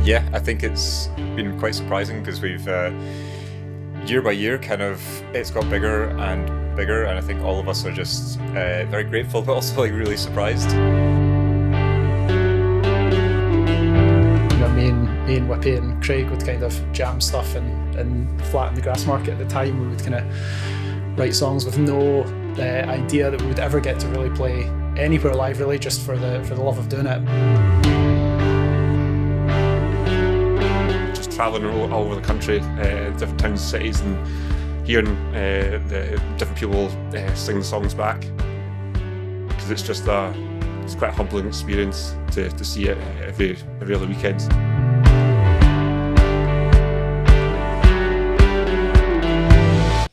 Yeah, I think it's been quite surprising because we've year by year it's got bigger and bigger, and I think all of us are just very grateful but also really surprised. Me and Whippy and Craig would kind of jam stuff and flat in the Grass Market at the time. We would kind of write songs with no idea that we would ever get to really play anywhere live, really, just for the love of doing it. Just travelling all over the country, different towns, cities, and hearing the different people sing the songs back, because it's quite a humbling experience to see it every other weekend.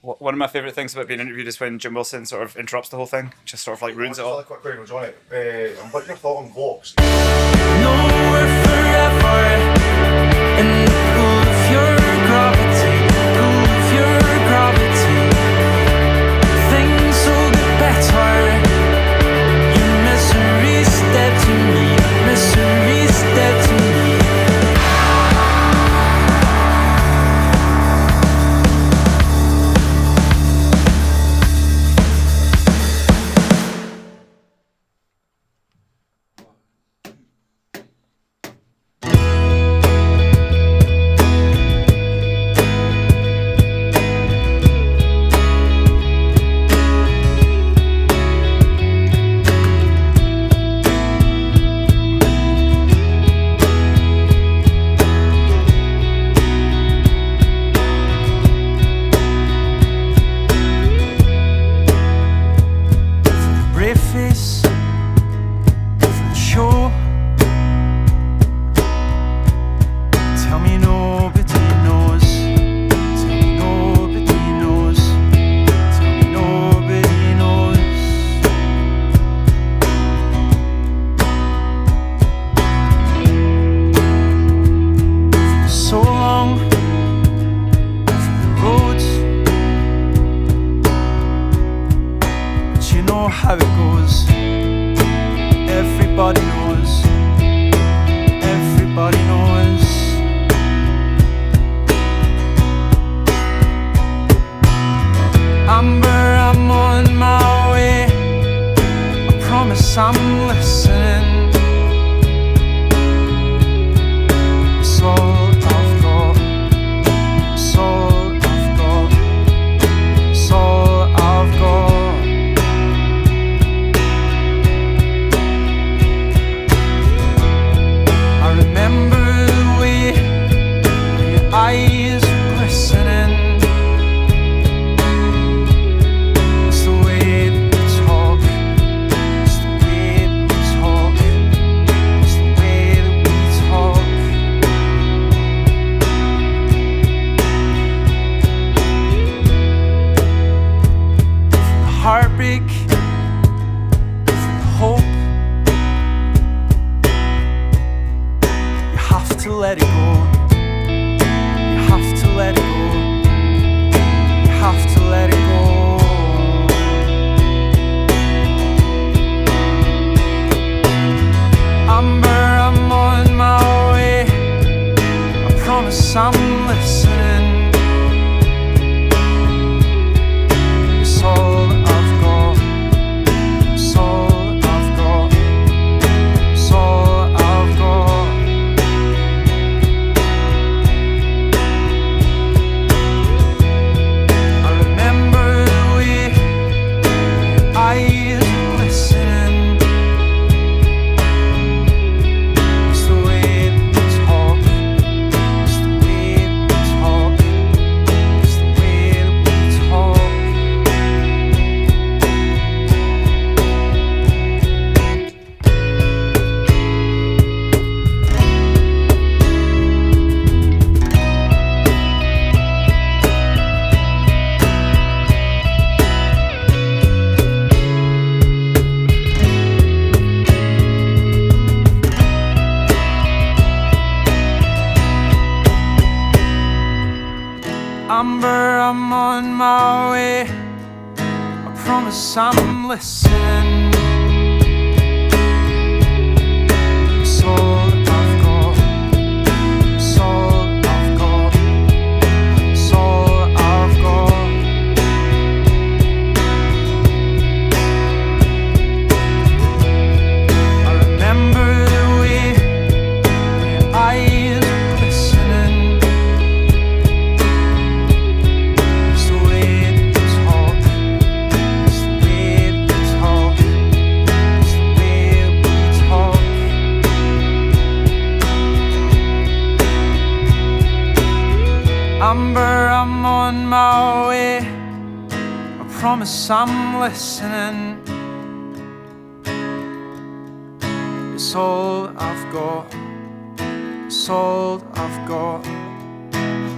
One of my favourite things about being interviewed is when Jim Wilson sort of interrupts the whole thing, just sort of like ruins it all. Quick question, Johnny. And what's your thought on Vox? Nowhere forever, and pull of your gravity, things will get better. Your misery's dead to me, misery's dead to me. I'm listening. It's all I've got. promise I'm listening. It's all I've got. It's all I've got.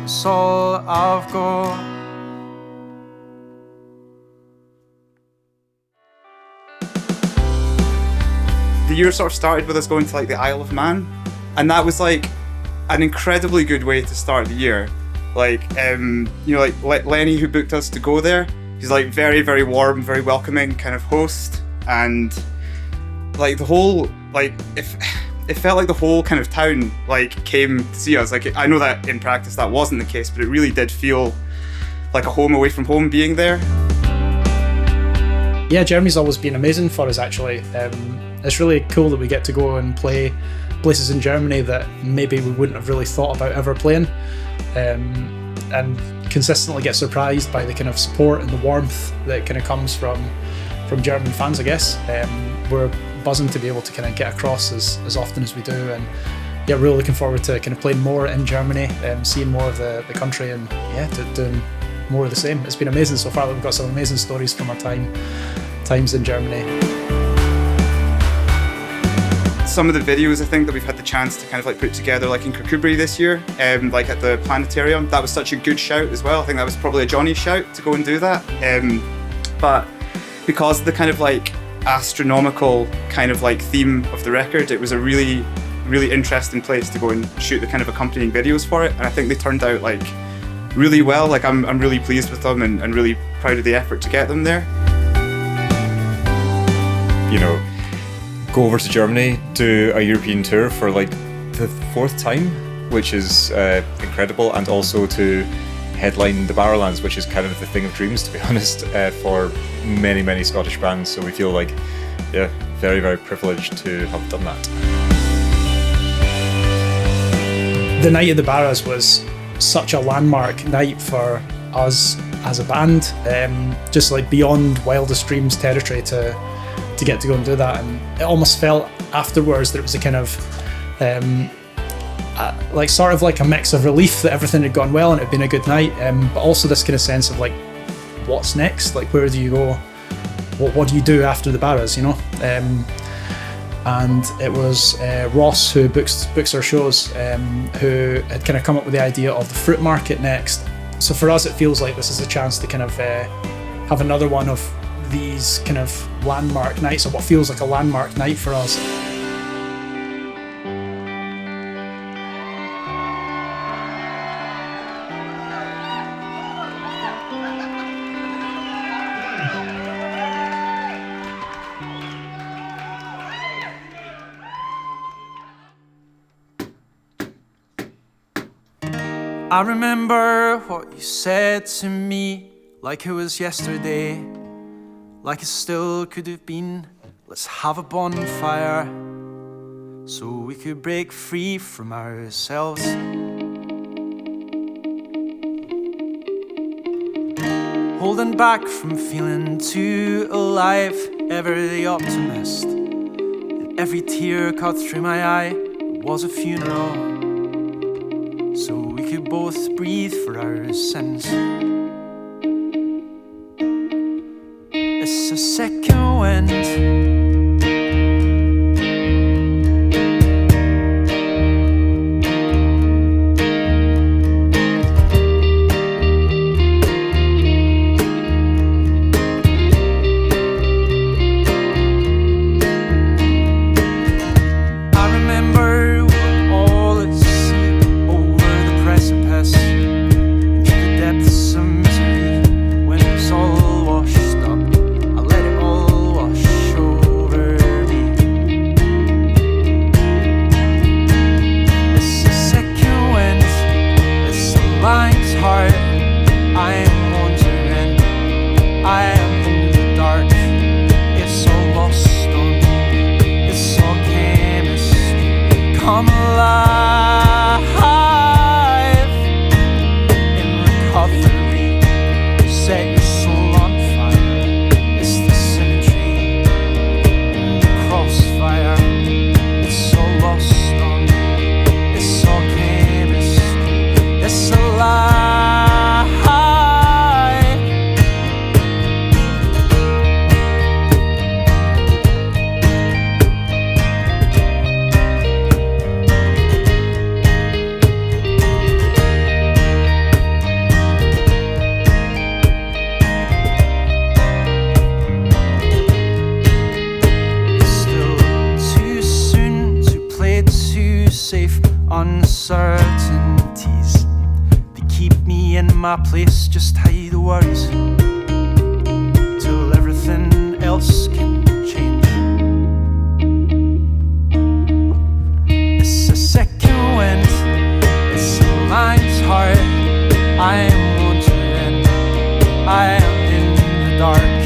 It's all I've got. The year sort of started with us going to like the Isle of Man, and that was like an incredibly good way to start the year. Like, you know, like Lenny, who booked us to go there, he's like very, very warm, very welcoming kind of host, and like the whole, like, if it felt like the whole kind of town like came to see us. Like, I know that in practice that wasn't the case, but it really did feel like a home away from home being there. Yeah, Germany's always been amazing for us, actually. It's really cool that we get to go and play places in Germany that maybe we wouldn't have really thought about ever playing, and consistently get surprised by the kind of support and the warmth that kind of comes from German fans, I guess. We're buzzing to be able to kind of get across as often as we do, and yeah, really looking forward to kind of playing more in Germany, seeing more of the country, and yeah, doing more of the same. It's been amazing so far. We've got some amazing stories from our times in Germany. Some of the videos I think that we've had the chance to kind of like put together, like in Kirkcudbright this year, like at the planetarium, that was such a good shout as well. I think that was probably a Johnny shout to go and do that. But because of the kind of like astronomical kind of like theme of the record, it was a really, really interesting place to go and shoot the kind of accompanying videos for it. And I think they turned out like really well. Like I'm really pleased with them and really proud of the effort to get them there. You know, go over to Germany, do a European tour for like the 4th time, which is incredible, and also to headline the Barrowlands, which is kind of the thing of dreams, to be honest, for many Scottish bands. So we feel like, yeah, very, very privileged to have done that. The night of the Barrows was such a landmark night for us as a band, just like beyond wildest dreams territory to get to go and do that. And it almost felt afterwards that it was a kind of like sort of like a mix of relief that everything had gone well and it had been a good night, but also this kind of sense of like, what's next? Like, where do you go? What do you do after the Barrows, you know? And it was Ross, who books our shows, who had kind of come up with the idea of the Fruitmarket next. So for us, it feels like this is a chance to kind of have another one of these kind of landmark nights, or what feels like a landmark night for us. I remember what you said to me, like it was yesterday, like it still could have been. Let's have a bonfire so we could break free from ourselves. Holding back from feeling too alive, ever the optimist, and every tear cut through my eye was a funeral, so we could both breathe for our sins. It's a second wind. Over my place, just hide the worries till everything else can change. It's a second wind, it's a mind's heart. I am wandering, I am in the dark.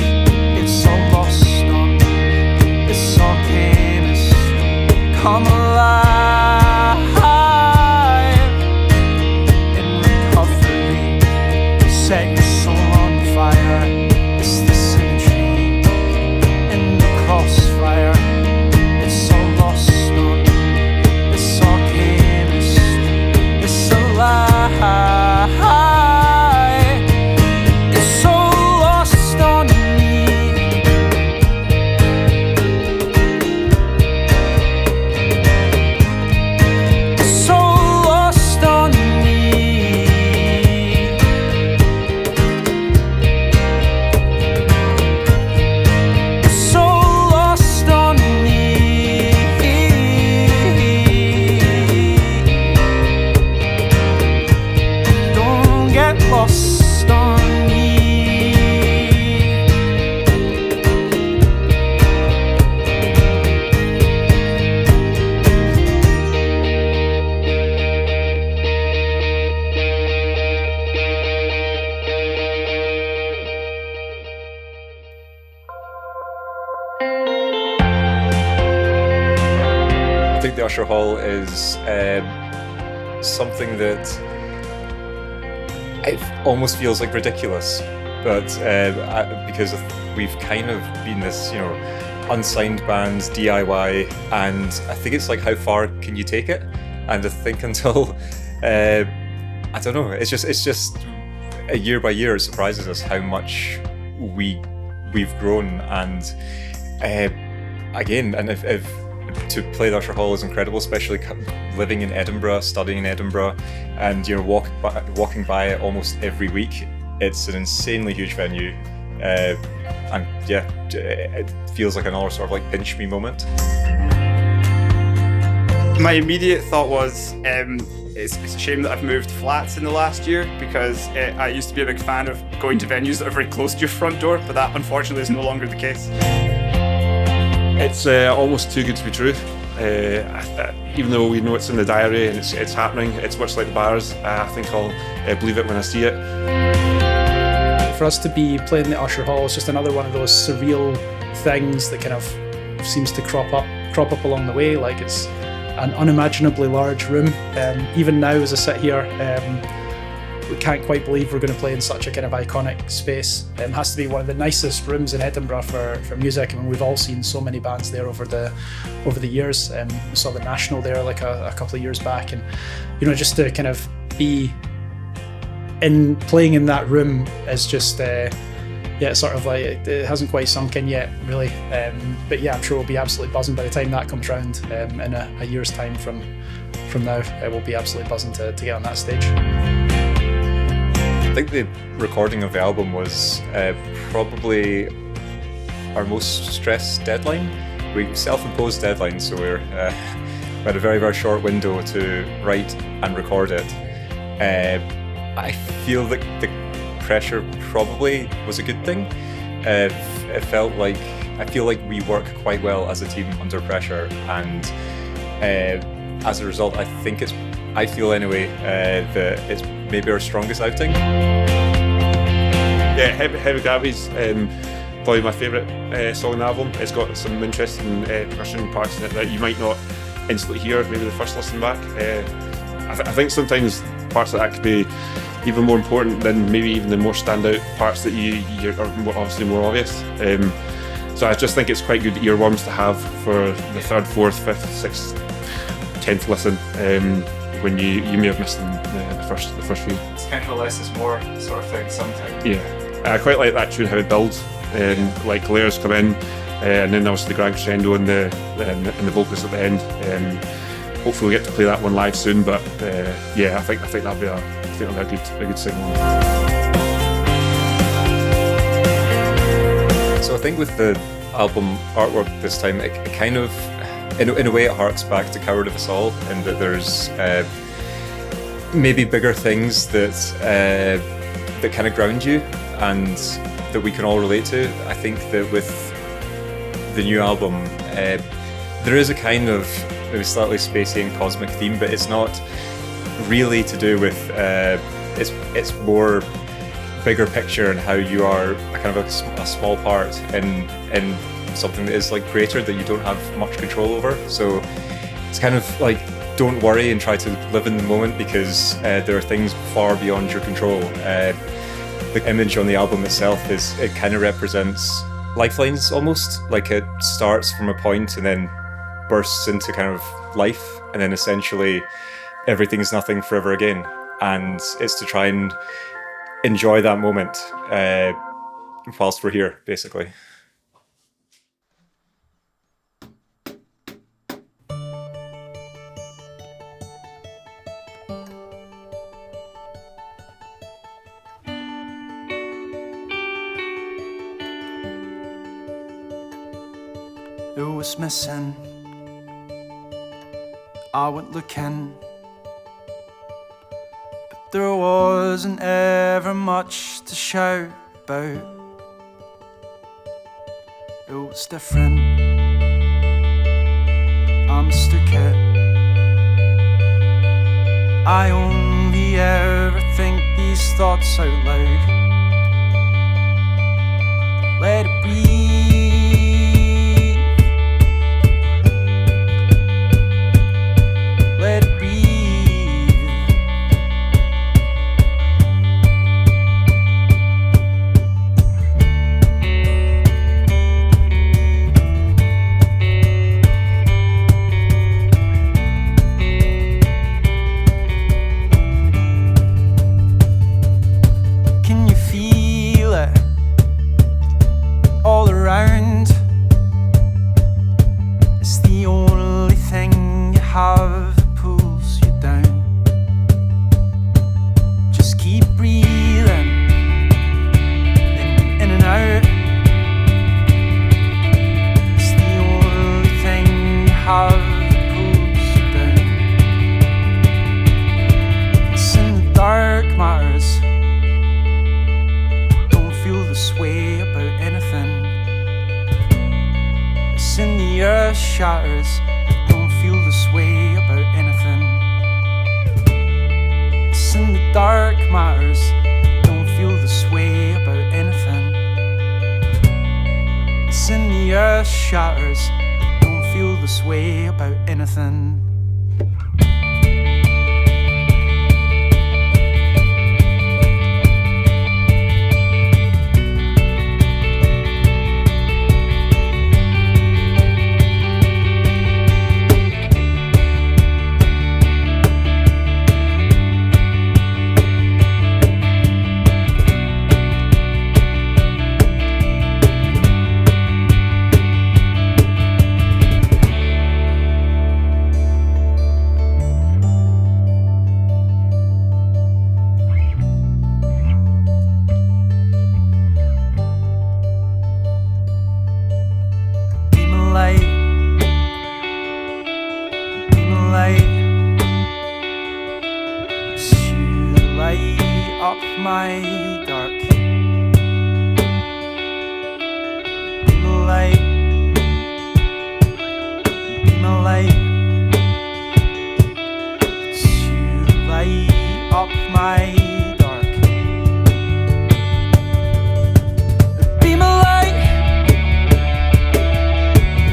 It's all lost on me, it's all chemistry. Come alive. Set your soul on fire. It's the symmetry in the crossfire. It's all lost on me. It's all chemistry. It's a lie. It's all lost on me. It's all lost on me. Lost on me. I think the Usher Hall is something that it almost feels like ridiculous, but because we've kind of been this, unsigned band, DIY, and I think it's like, how far can you take it? And I think until I don't know, it's just year by year it surprises us how much we've grown, and again, and if to play the Usher Hall is incredible, especially living in Edinburgh, studying in Edinburgh, and walking by it almost every week. It's an insanely huge venue, and yeah, it feels like another sort of like pinch me moment. My immediate thought was, it's a shame that I've moved flats in the last year, because I used to be a big fan of going to venues that are very close to your front door, but that unfortunately is no longer the case. It's almost too good to be true. Even though we know it's in the diary and it's happening, it's much like the bars. I think I'll believe it when I see it. For us to be playing the Usher Hall is just another one of those surreal things that kind of seems to crop up along the way. Like, it's an unimaginably large room. Even now, as I sit here, we can't quite believe we're going to play in such a kind of iconic space. It has to be one of the nicest rooms in Edinburgh for music. I mean, we've all seen so many bands there over the years. We saw the National there like a couple of years back, and just to kind of be playing in that room is just sort of like, it hasn't quite sunk in yet, really. But yeah, I'm sure we'll be absolutely buzzing by the time that comes round in a year's time from now. We'll be absolutely buzzing to get on that stage. I think the recording of the album was probably our most stressed deadline. We self-imposed deadlines, so we had a very, very short window to write and record it. I feel that the pressure probably was a good thing. I feel like we work quite well as a team under pressure, and as a result, I feel anyway that it's maybe our strongest outing. Yeah, Heavy Gravity's probably my favourite song on the album. It's got some interesting percussion parts in it that you might not instantly hear maybe the first listen back. I think sometimes parts like that could be even more important than maybe even the more standout parts that you're obviously more obvious. So I just think it's quite good earworms to have for the third, fourth, fifth, sixth, 10th listen, when you may have missed them the first few. It's kind of a less is more sort of thing sometimes. Yeah, I quite like that tune, how it builds. Like layers come in, and then obviously the grand crescendo and the vocals at the end. Hopefully we'll get to play that one live soon. But yeah, I think that'll be a good single. So I think with the album artwork this time, it kind of, in a way, it harks back to Coward of Us All, in that there's maybe bigger things that that kind of ground you and that we can all relate to. I think that with the new album, there is a kind of maybe slightly spacey and cosmic theme, but it's not really to do with. It's more bigger picture and how you are a kind of a small part in something that is like greater that you don't have much control over. So it's kind of like, don't worry and try to live in the moment, because there are things far beyond your control. The image on the album itself it kind of represents lifelines almost, like it starts from a point and then bursts into kind of life, and then essentially everything's nothing forever again. And it's to try and enjoy that moment whilst we're here, basically. It was missing. I went looking, but there wasn't ever much to shout about. It was different. I mistook it. I only ever think these thoughts out loud. Let it breathe. Let it breathe. Can you feel it all around? It's the only thing you have that pulls you down. Just keep breathing in and out. It's the only thing you have that pulls you down. It's in the dark matters. Don't feel this way about anything. It's in the earth shatters. Don't feel this way about anything. It's in the dark matters. Don't feel this way about anything. It's in the earth shatters. Don't feel this way about anything. Be my light, be my light. You light up my dark. Be my light, be my light. You light up my dark. Be my light,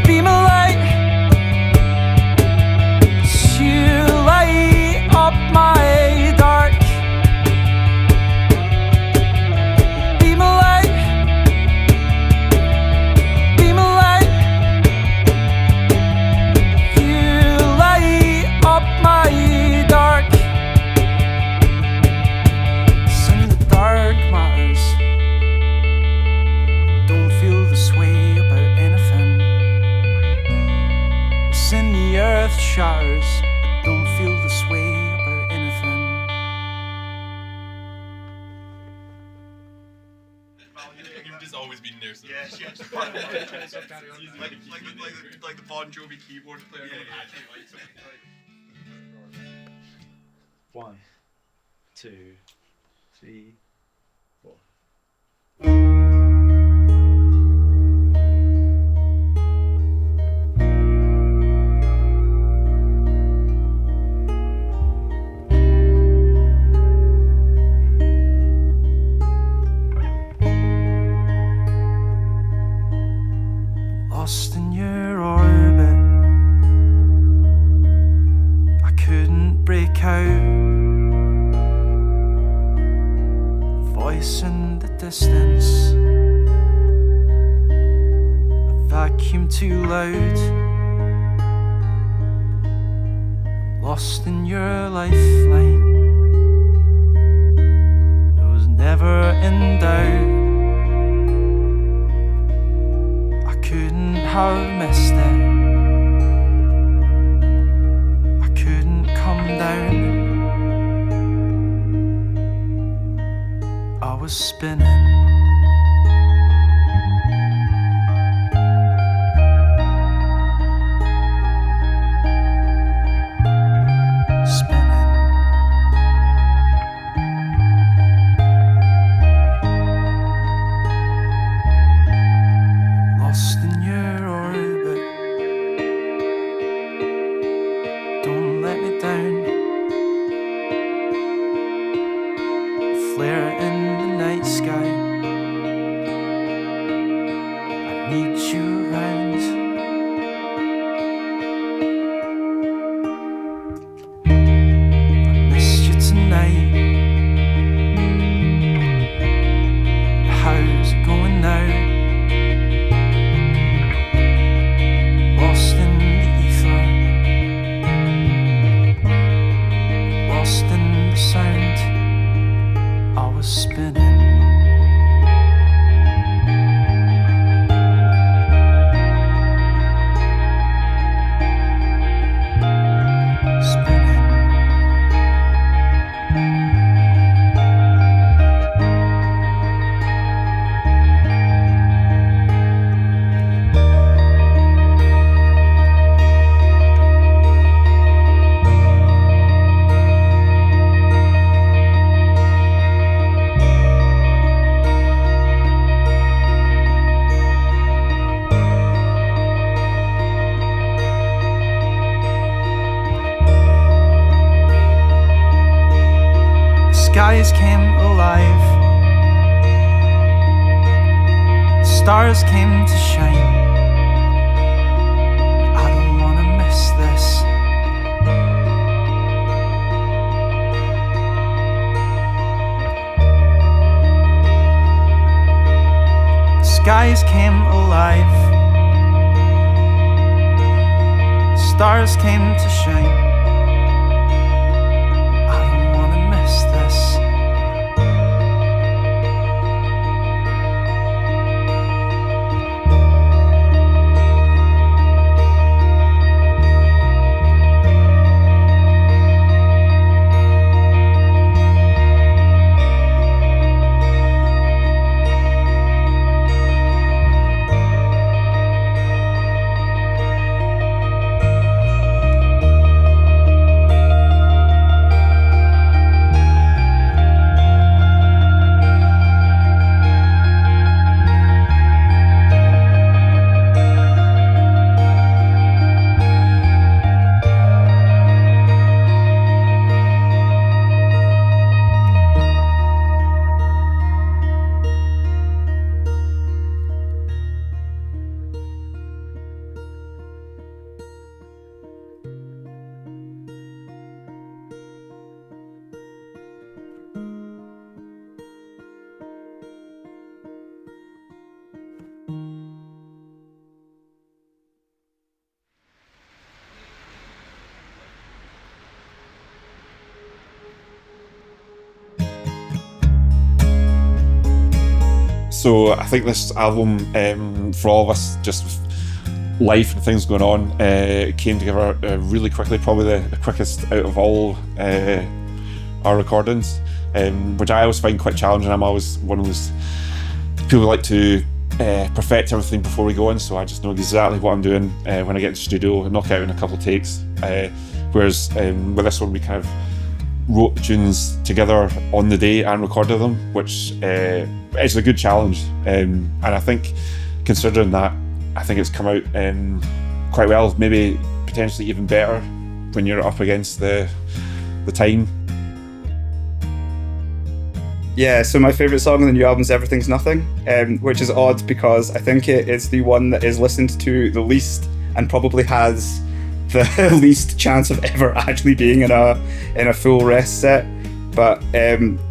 be my light. You light up my dark. Be my light, be my light. You light up my dark. It's in the dark matters. Don't feel this way about anything. It's in the earth shatters. Don't feel this way about anything. You've just always been there. So. Yes, yes. like the Bon Jovi keyboard player. One, two, three, too loud. I'm lost in your lifeline. I was never in doubt. I couldn't have missed it. I couldn't come down. I was spinning. Skies came alive, stars came to shine. I don't wanna miss this. The skies came alive, stars came to shine. So I think this album, for all of us, just with life and things going on, came together really quickly, probably the quickest out of all our recordings, which I always find quite challenging. I'm always one of those people who like to perfect everything before we go in, so I just know exactly what I'm doing when I get into the studio and knock out in a couple of takes. Whereas with this one, we kind of wrote the tunes together on the day and recorded them, which is a good challenge. And I think, considering that, I think it's come out quite well, maybe potentially even better when you're up against the time. Yeah, so my favourite song on the new album is Everything's Nothing, which is odd because I think it is the one that is listened to the least and probably has the least chance of ever actually being in a full rest set. But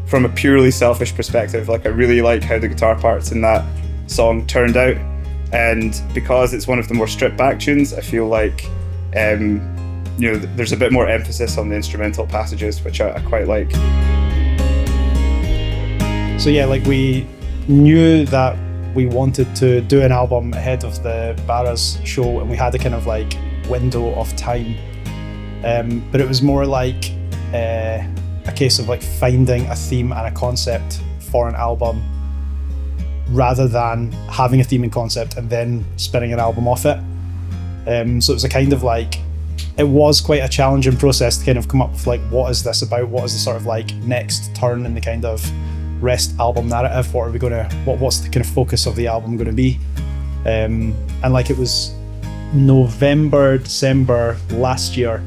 from a purely selfish perspective, like, I really like how the guitar parts in that song turned out. and because it's one of the more stripped back tunes, I feel like there's a bit more emphasis on the instrumental passages, which I quite like. So yeah, like we knew that we wanted to do an album ahead of the Barras show, and we had a kind of like window of time, but it was more like a case of like finding a theme and a concept for an album rather than having a theme and concept and then spinning an album off it. So it was a kind of like, it was quite a challenging process to kind of come up with like, what is this about? What is the sort of like next turn in the kind of wrest album narrative? What are we going to, what's the kind of focus of the album going to be? And like it was November, December last year,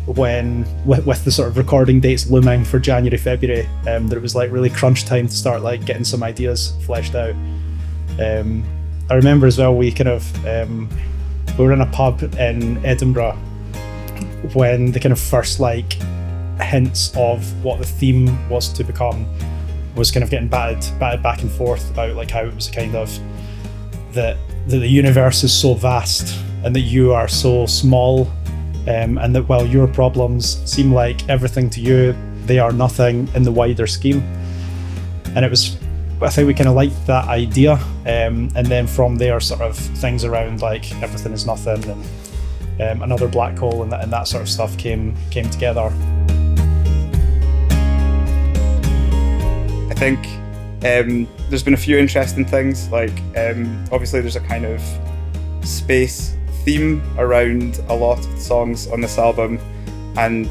when with the sort of recording dates looming for January, February, that it was like really crunch time to start like getting some ideas fleshed out. I remember as well, we kind of we were in a pub in Edinburgh when the kind of first like hints of what the theme was to become was kind of getting batted back and forth about like how it was a kind of that the universe is so vast and that you are so small, and that while your problems seem like everything to you, they are nothing in the wider scheme. And it was, I think we kind of liked that idea, and then from there sort of things around like everything is nothing and another black hole and that sort of stuff came together. I think there's been a few interesting things, like obviously there's a kind of space theme around a lot of the songs on this album, and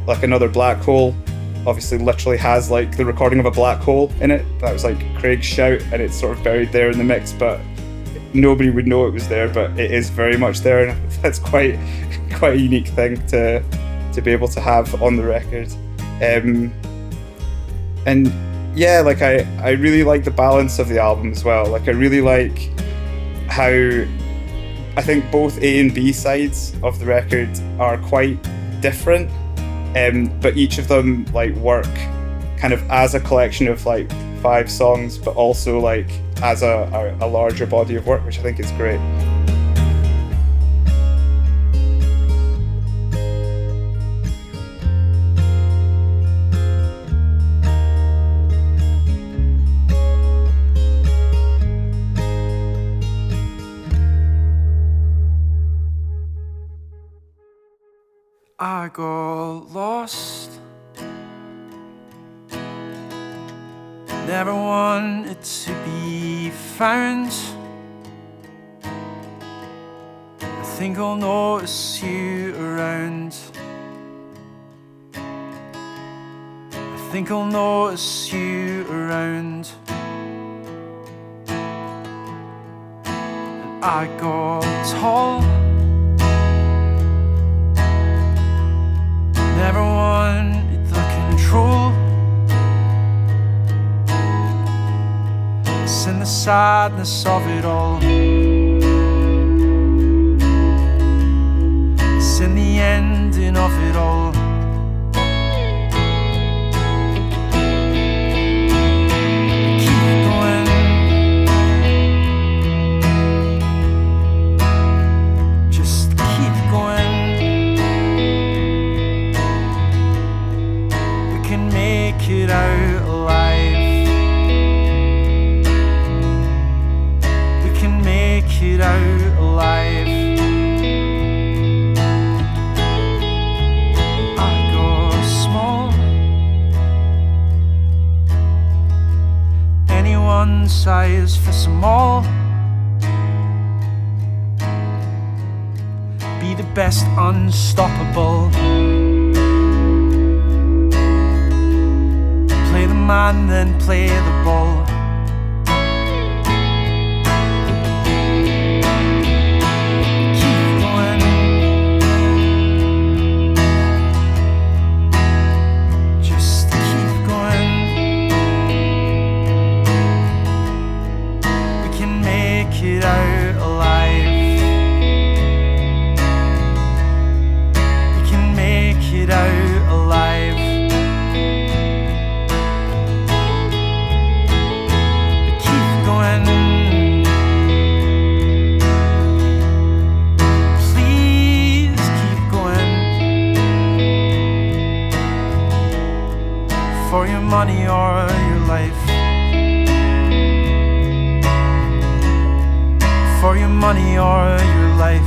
like Another Black Hole obviously literally has like the recording of a black hole in it. That was like Craig's shout, and it's sort of buried there in the mix, but nobody would know it was there, but it is very much there, and that's quite a unique thing to be able to have on the record. And yeah, like I really like the balance of the album as well. Like I really like how I think both A and B sides of the record are quite different, but each of them like work kind of as a collection of like 5 songs, but also like as a larger body of work, which I think is great. I got lost, never wanted to be found. I think I'll notice you around. I think I'll notice you around. And I got tall, never wanted the control. It's in the sadness of it all. It's in the ending of it all. Keep going. Just keep going. Make it out alive. We can make it out alive. I go small. Any one size fits them all. Be the best unstoppable. Play the man, then play the ball. Keep going. Just keep going. We can make it out alive. We can make it out alive. money or your life.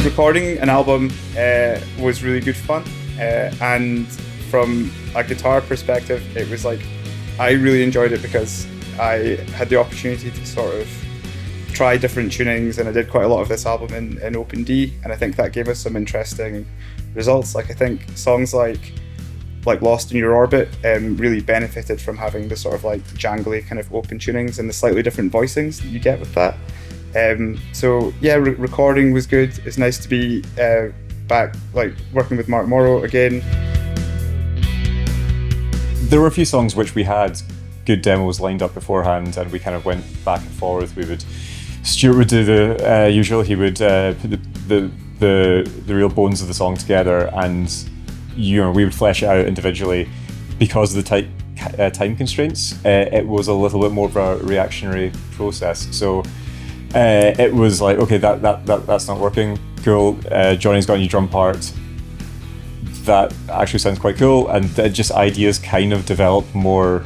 Recording an album was really good fun, and from a guitar perspective, it was like I really enjoyed it because I had the opportunity to sort of try different tunings, and I did quite a lot of this album in open D, and I think that gave us some interesting results. Like I think songs like Lost in Your Orbit really benefited from having the sort of like jangly kind of open tunings and the slightly different voicings that you get with that. So yeah, recording was good. It's nice to be back, like working with Mark Morrow again. There were a few songs which we had good demos lined up beforehand, and we kind of went back and forth. Stuart would do the usual. He would put the real bones of the song together, and we would flesh it out individually. Because of the time constraints, it was a little bit more of a reactionary process. So it was like, okay, that's not working. Cool. Johnny's got a new drum part. That actually sounds quite cool, and just ideas kind of developed more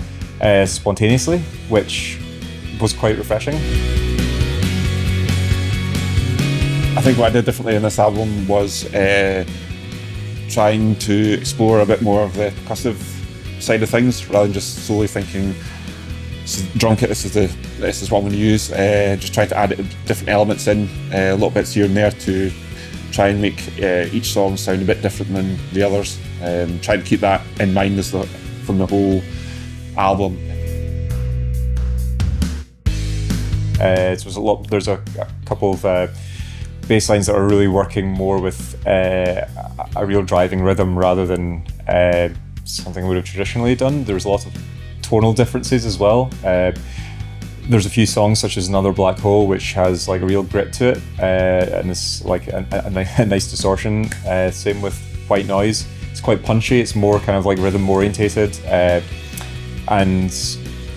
spontaneously, which was quite refreshing. I think what I did differently in this album was trying to explore a bit more of the percussive side of things, rather than just solely thinking, this is drum kit, this is what I'm going to use. Just trying to add different elements in, little bits here and there to try and make each song sound a bit different than the others. Trying to keep that in mind from the whole album. There's a couple of bass lines that are really working more with a real driving rhythm rather than something we would have traditionally done. There's a lot of tonal differences as well. There's a few songs such as Another Black Hole, which has like a real grit to it, and it's like a nice distortion. Same with White Noise. It's quite punchy. It's more kind of like rhythm orientated, and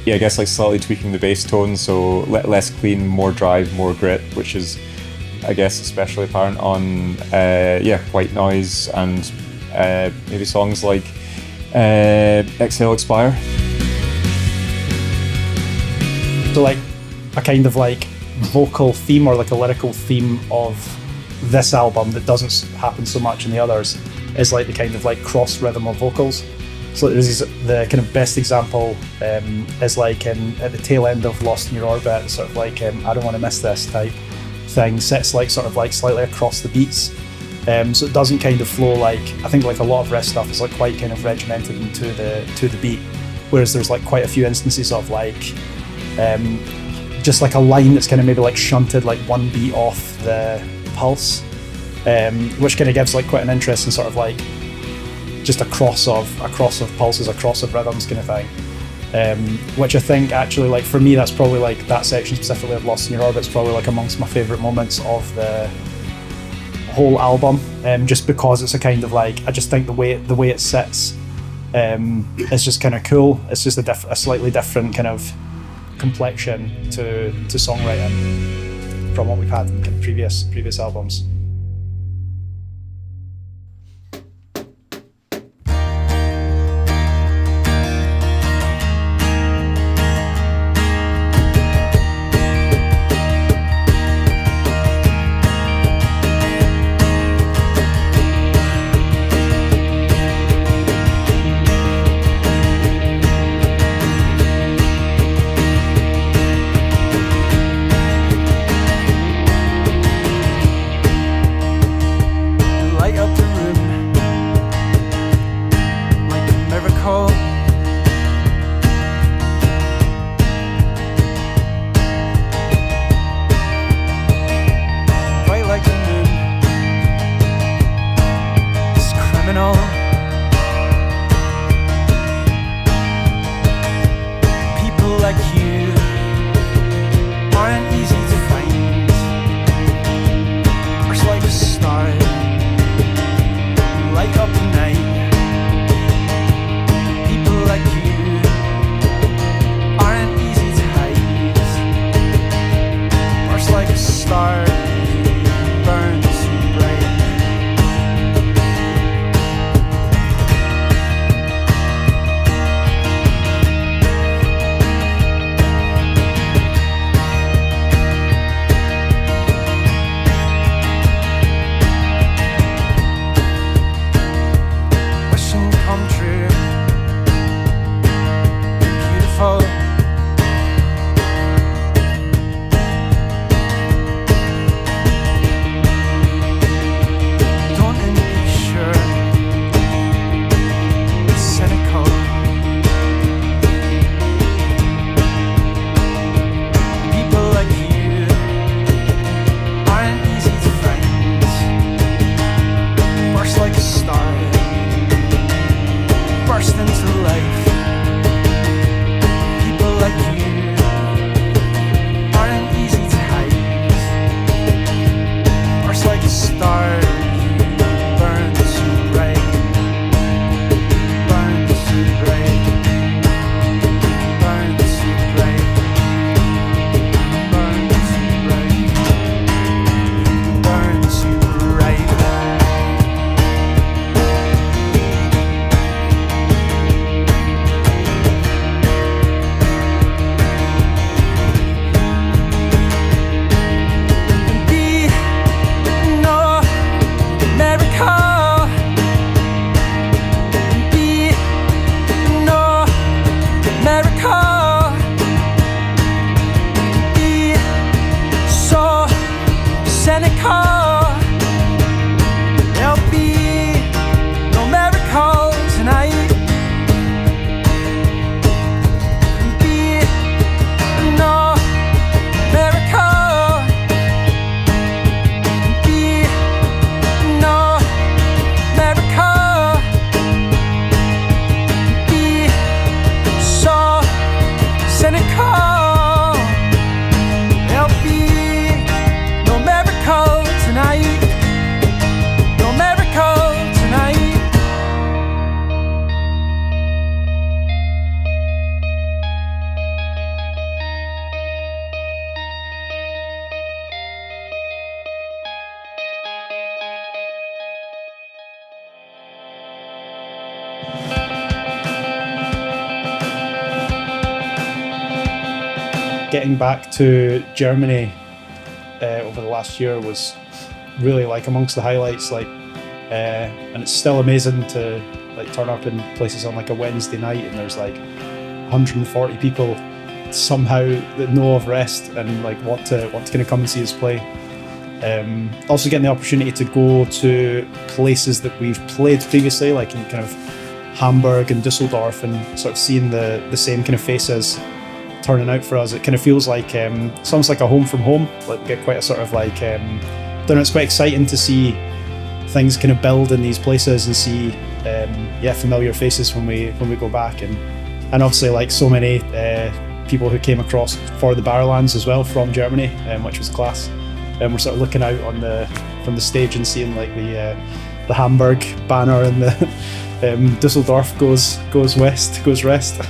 yeah, I guess like slightly tweaking the bass tone, so less clean, more drive, more grit, which is, I guess, especially apparent on White Noise and maybe songs like Exhale Expire. So like a kind of like vocal theme or like a lyrical theme of this album that doesn't happen so much in the others is like the kind of like cross rhythm of vocals. So the kind of best example is like at the tail end of Lost in Your Orbit, sort of like I Don't Want to Miss This type thing sits like sort of like slightly across the beats. So it doesn't kind of flow like, I think like a lot of wrest stuff is like quite kind of regimented into the beat, whereas there's like quite a few instances of like just like a line that's kind of maybe like shunted like one beat off the pulse. which kind of gives like quite an interesting sort of like just a cross of pulses, a cross of rhythms kind of thing. Which I think actually, like for me, that's probably like that section specifically of Lost in Your Orbit's probably like amongst my favourite moments of the whole album, just because it's a kind of like, I just think the way it sits is just kind of cool. It's just a slightly different kind of complexion to songwriting from what we've had in kind of previous albums. Getting back to Germany over the last year was really like amongst the highlights, like, and it's still amazing to like turn up in places on like a Wednesday night and there's like 140 people somehow that know of wrest and like want to kind of come and see us play. Also getting the opportunity to go to places that we've played previously, like in kind of Hamburg and Dusseldorf, and sort of seeing the same kind of faces turning out for us. It kind of feels like it's almost like a home from home. Like we get quite a sort of like, I don't know, it's quite exciting to see things kind of build in these places and see familiar faces when we go back, and obviously like so many people who came across for the Barrowlands as well from Germany, which was class. And we're sort of looking out from the stage and seeing like the Hamburg banner and the Dusseldorf goes west, goes rest.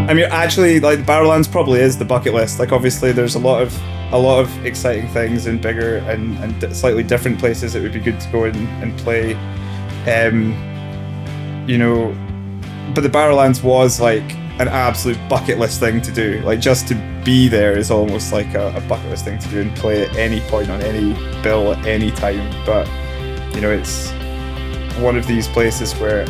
I mean, actually, like the Barrowlands probably is the bucket list. Like, obviously, there's a lot of exciting things in bigger and slightly different places that would be good to go and play. But the Barrowlands was like an absolute bucket list thing to do. Like, just to be there is almost like a bucket list thing to do and play at any point on any bill at any time. But it's one of these places where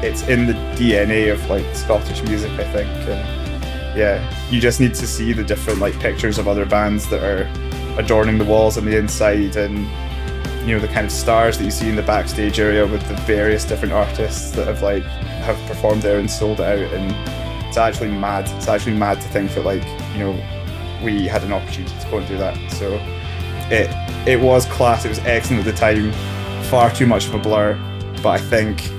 it's in the DNA of like Scottish music, I think, and you just need to see the different like pictures of other bands that are adorning the walls on the inside, and the kind of stars that you see in the backstage area with the various different artists that have performed there and sold it out. And it's actually mad to think that we had an opportunity to go and do that. So it was class, it was excellent at the time, far too much of a blur, but I think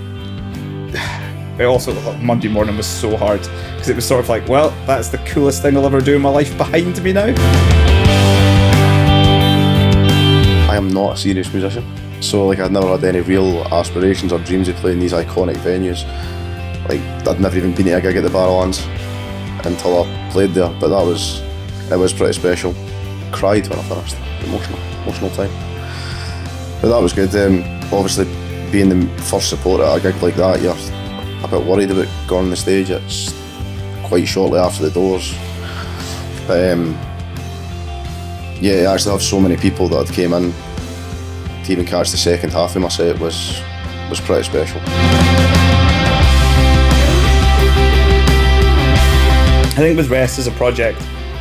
it also, Monday morning was so hard because it was sort of like, well, that's the coolest thing I'll ever do in my life behind me now. I am not a serious musician, so I'd never had any real aspirations or dreams of playing these iconic venues. I'd never even been to a gig at the Barrowlands until I played there, but it was pretty special. I cried when I finished. Emotional time. But that was good. Obviously, being the first supporter at a gig like that, you're a bit worried about going on the stage. It's quite shortly after the doors. But to actually have so many people that had came in to even catch the second half of my set was pretty special. I think with Rest as a project,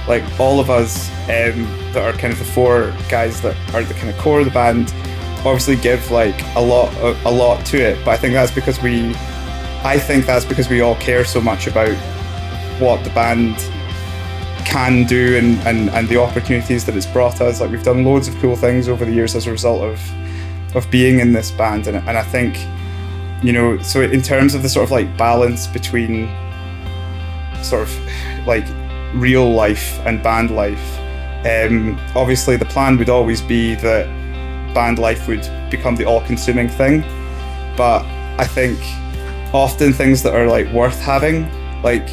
like all of us that are kind of the four guys that are the kind of core of the band, obviously give like a lot to it. But I think that's because we all care so much about what the band can do and the opportunities that it's brought us. Like, we've done loads of cool things over the years as a result of being in this band, and I think so in terms of the sort of like balance between sort of like real life and band life, obviously the plan would always be that band life would become the all-consuming thing, but I think often things that are like worth having, like,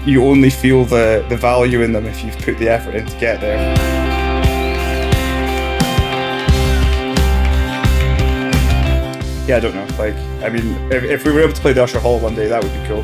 you only feel the value in them if you've put the effort in to get there. Yeah, I don't know. Like, I mean, if we were able to play the Usher Hall one day, that would be cool.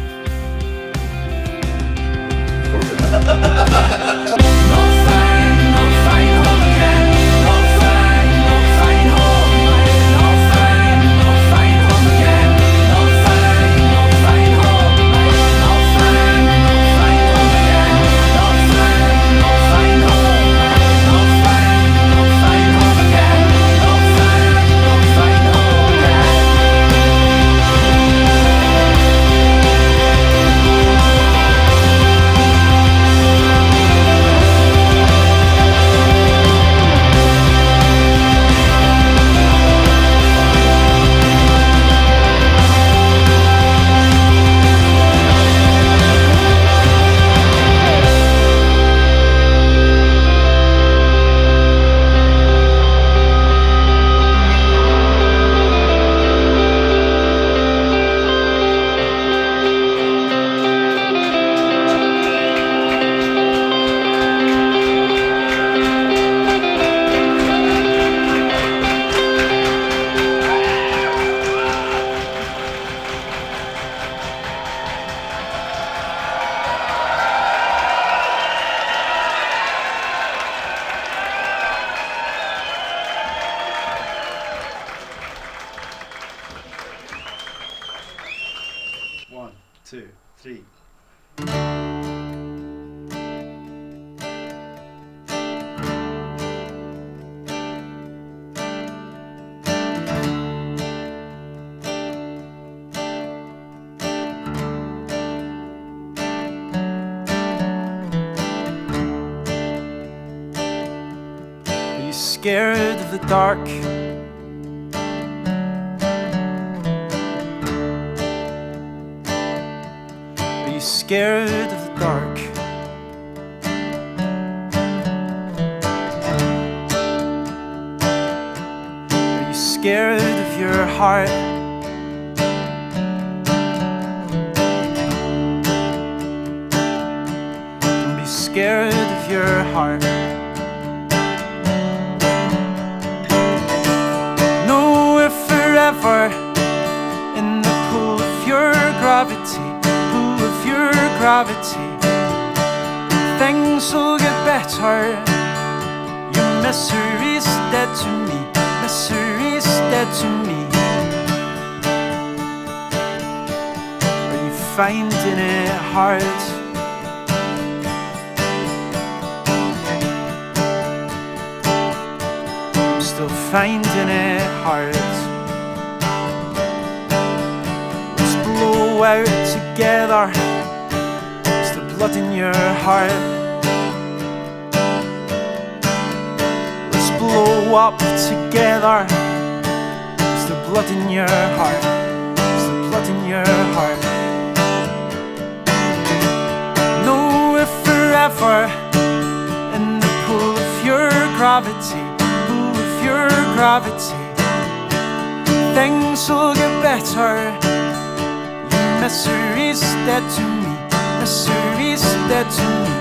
you scared of the dark? Are you scared of the dark? Are you scared of your heart? Don't be scared of your heart. No, we're forever in the pull of your gravity, pull of your gravity. Things will get better. Your misery's dead to me, misery's dead to me. Are you finding it hard? I'm still finding it hard. Let's blow out together. It's the blood in your heart. Let's blow up together. It's the blood in your heart. It's the blood in your heart. No, we're forever in the pull of your gravity, pull of your gravity. Things will get better. Your misery's dead to me, misery's dead to me.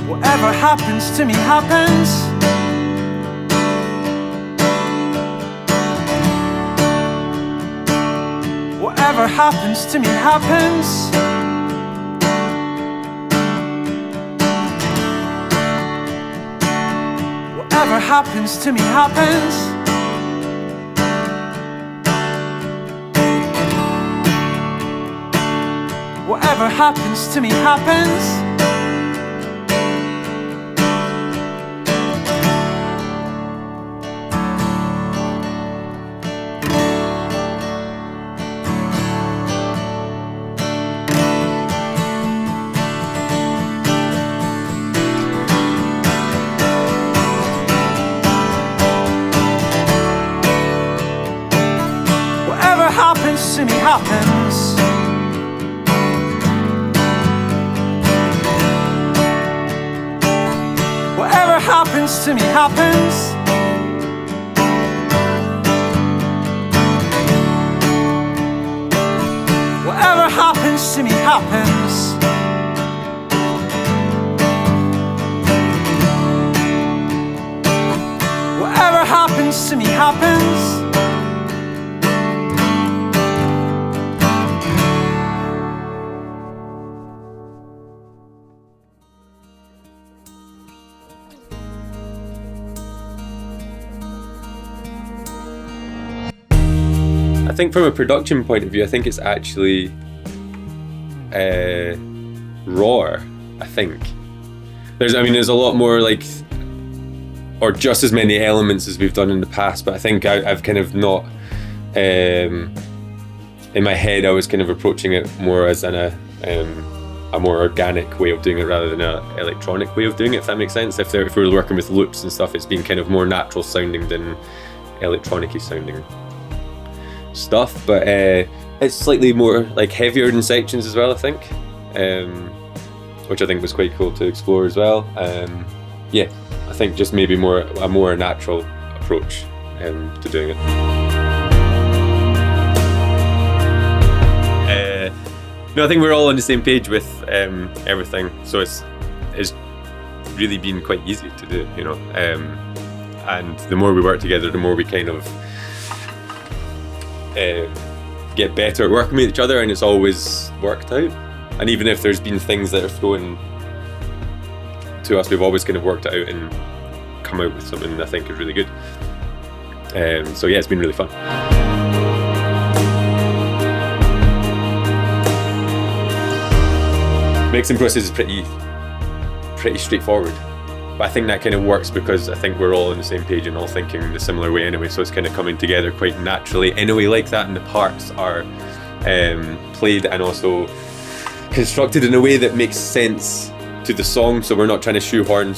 Whatever happens to me happens. Whatever happens to me happens. Whatever happens to me happens. Whatever happens to me happens. Happens to me happens. Whatever happens to me happens. Whatever happens to me happens. Whatever happens to me happens. I think from a production point of view, I think it's actually rawer. I think there's a lot more like, or just as many elements as we've done in the past. But I think I've kind of not, in my head, I was kind of approaching it more as a more organic way of doing it rather than an electronic way of doing it. If that makes sense. If we were working with loops and stuff, it's been kind of more natural sounding than electronic-y sounding stuff, but it's slightly more like heavier in sections as well, I think, which I think was quite cool to explore as well. Yeah, I think just maybe a more natural approach to doing it. No, I think we're all on the same page with everything, so it's really been quite easy to do, you know. And the more we work together, the more we kind of get better at working with each other, and it's always worked out. And even if there's been things that are thrown to us, we've always kind of worked it out and come out with something that I think is really good. So yeah, it's been really fun. mixing process is pretty straightforward. But I think that kind of works because I think we're all on the same page and all thinking in a similar way anyway, so it's kind of coming together quite naturally in a way like that, and the parts are played and also constructed in a way that makes sense to the song, so we're not trying to shoehorn,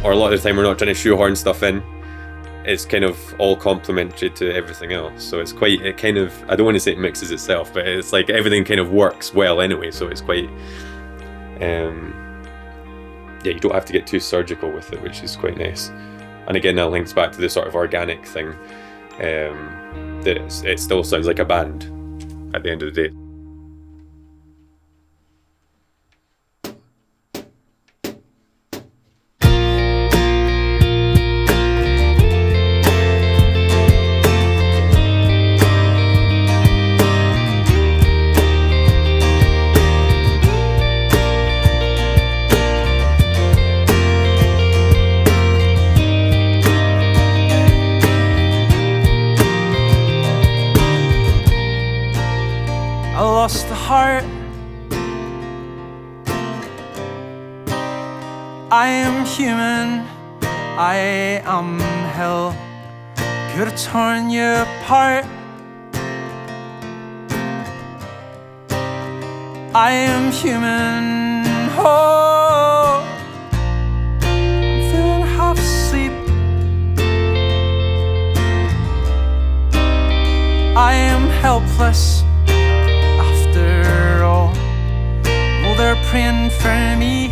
or a lot of the time we're not trying to shoehorn stuff in. It's kind of all complementary to everything else, so it's quite, it kind of, I don't want to say it mixes itself, but it's like everything kind of works well anyway, so it's quite yeah, you don't have to get too surgical with it, which is quite nice. And again, that links back to the sort of organic thing, that it still sounds like a band at the end of the day. Lost the heart. I am human, I am hell. Could have torn you apart. I am human, oh, I'm feeling half asleep. I am helpless. They're praying for me.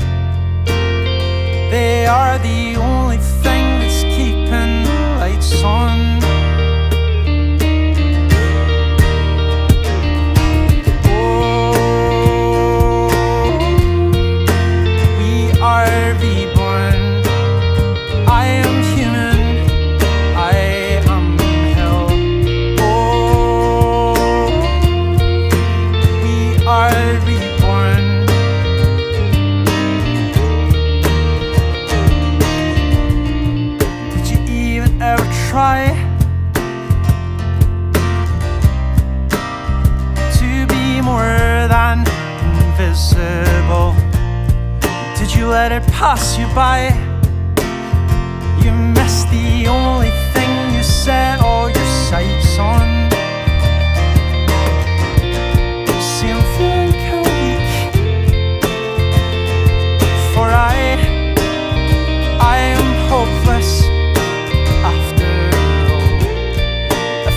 They are the only thing that's keeping the lights on. Oh, we are reborn. I am human, I am hell. Oh, we are reborn. Try to be more than invisible. Did you let it pass you by? You missed the only thing you set all your sights on. See, I'm feeling kinda weak, for I am hopeless.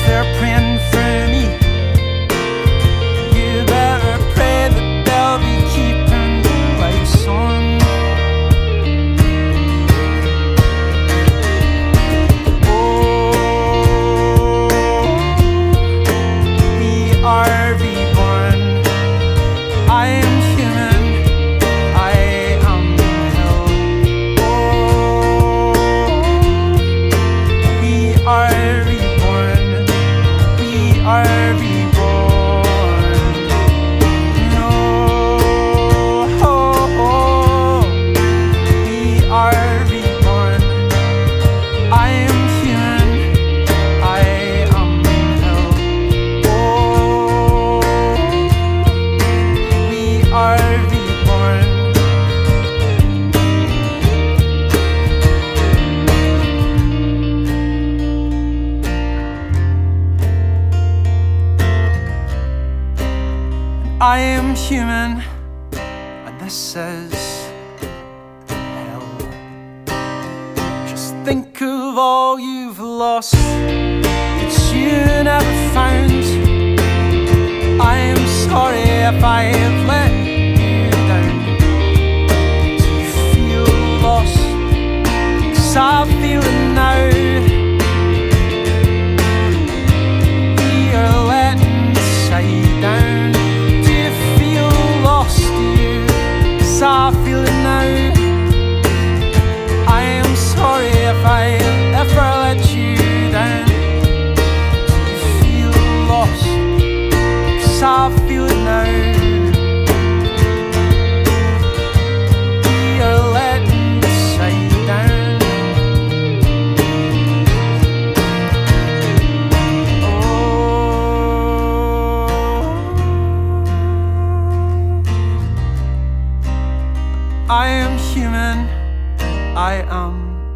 They're praying for me. You better pray that they'll be keeping the lights on. Oh, we are reborn. I am human, I am hell. Oh, we are are reborn. No, we are reborn. I am human, I am hell. Oh, we are reborn. I am human, and this is hell. Just think of all you've lost that you never found. I am sorry if I have let you down. Do you feel lost? 'Cause I feel it now. We are letting the side down. I feel it now. I am sorry if I ever let you down. Do you feel lost? 'Cause I feel it now. I am human, I am